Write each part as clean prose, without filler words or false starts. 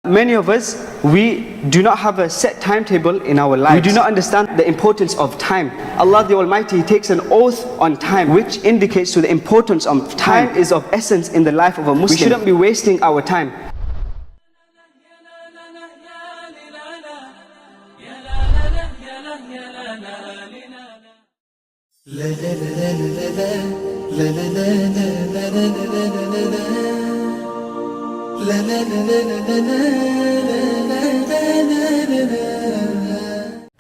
Many of us, we do not have a set timetable in our lives. We do not understand the importance of time. Allah the Almighty takes an oath on time, which indicates to the importance of time is of essence in the life of a Muslim. We shouldn't be wasting our time.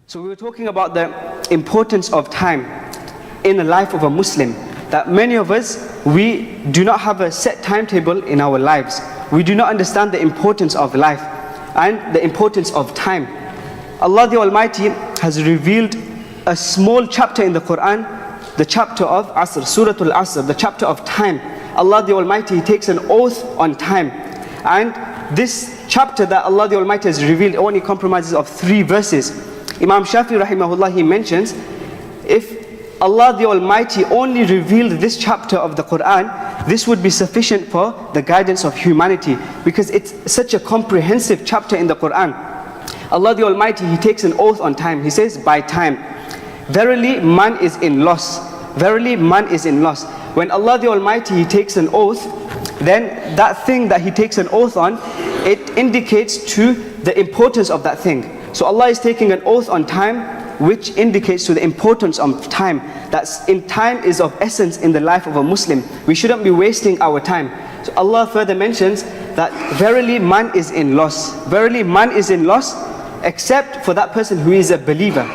So we were talking about the importance of time in the life of a Muslim. That many of us, we do not have a set timetable in our lives. We do not understand the importance of life and the importance of time. Allah the Almighty has revealed a small chapter in the Quran, the chapter of Asr, Surah Al-Asr, the chapter of time. Allah the Almighty takes an oath on time. And this chapter that Allah the Almighty has revealed only comprises of 3 verses. Imam Shafi rahimahullah, he mentions, if Allah the Almighty only revealed this chapter of the Quran, this would be sufficient for the guidance of humanity, because it's such a comprehensive chapter in the Quran. Allah the Almighty, He takes an oath on time. He says, by time, verily man is in loss. Verily man is in loss. When Allah the Almighty, He takes an oath, then that thing that He takes an oath on, it indicates to the importance of that thing. So Allah is taking an oath on time, which indicates to the importance of time. That's in time is of essence in the life of a Muslim. We shouldn't be wasting our time. So Allah further mentions that verily man is in loss. Verily man is in loss, except for that person who is a believer.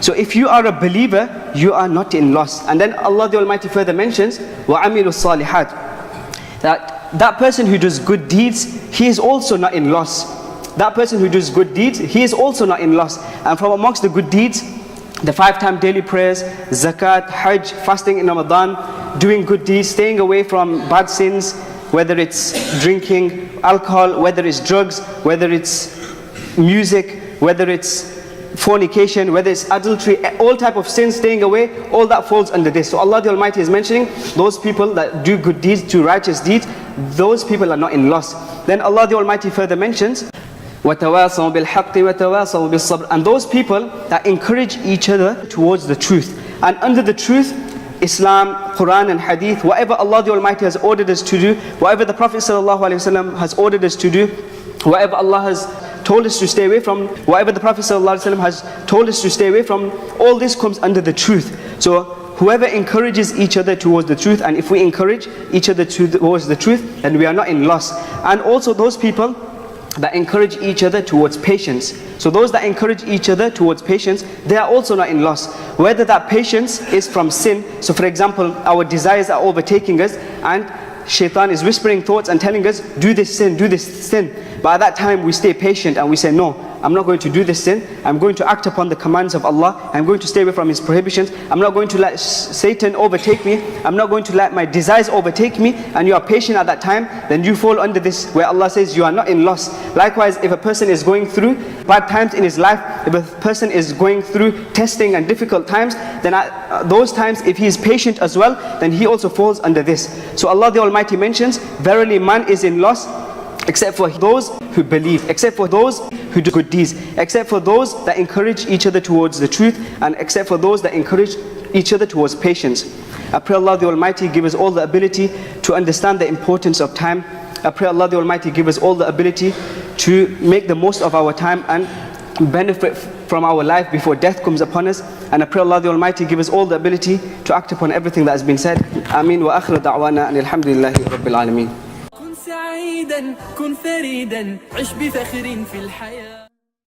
So if you are a believer, you are not in loss. And then Allah the Almighty further mentions, وَعَمِلُوا الصَّالِحَاتِ, that person who does good deeds, he is also not in loss. That person who does good deeds, he is also not in loss. And from amongst the good deeds, the 5-time daily prayers, zakat, hajj, fasting in Ramadan, doing good deeds, staying away from bad sins, whether it's drinking alcohol, whether it's drugs, whether it's music, whether it's fornication, whether it's adultery, all type of sins, staying away, all that falls under this. So Allah the Almighty is mentioning those people that do good deeds, do righteous deeds, those people are not in loss. Then Allah the Almighty further mentions, وَتَوَاصَوْا بِالْحَقِّ وَتَوَاصَوْا بِالصَّبْرِ, and those people that encourage each other towards the truth. And under the truth, Islam, Quran and Hadith, whatever Allah the Almighty has ordered us to do, whatever the Prophet ﷺ has ordered us to do, whatever Allah has told us to stay away from, whatever the Prophet ﷺ has told us to stay away from, all this comes under the truth. So whoever encourages each other towards the truth, and if we encourage each other towards the truth, then we are not in loss. And also those people that encourage each other towards patience. So those that encourage each other towards patience, they are also not in loss. Whether that patience is from sin, so for example, our desires are overtaking us, and Shaitan is whispering thoughts and telling us, do this sin, do this sin. But at that time we stay patient and we say, no, I'm not going to do this sin. I'm going to act upon the commands of Allah. I'm going to stay away from His prohibitions. I'm not going to let Satan overtake me. I'm not going to let my desires overtake me. And you are patient at that time, then you fall under this where Allah says you are not in loss. Likewise, if a person is going through bad times in his life, if a person is going through testing and difficult times, then at those times, if he is patient as well, then he also falls under this. So Allah the Almighty mentions, verily man is in loss, except for those who believe, except for those who do good deeds, except for those that encourage each other towards the truth, and except for those that encourage each other towards patience. I pray Allah the Almighty give us all the ability to understand the importance of time. I pray Allah the Almighty give us all the ability to make the most of our time and benefit from our life before death comes upon us. And I pray Allah the Almighty give us all the ability to act upon everything that has been said. Ameen wa akhir da'wana and alhamdulillahi rabbil alameen. كن سعيدا كن فريدا عش بفخر في الحياة.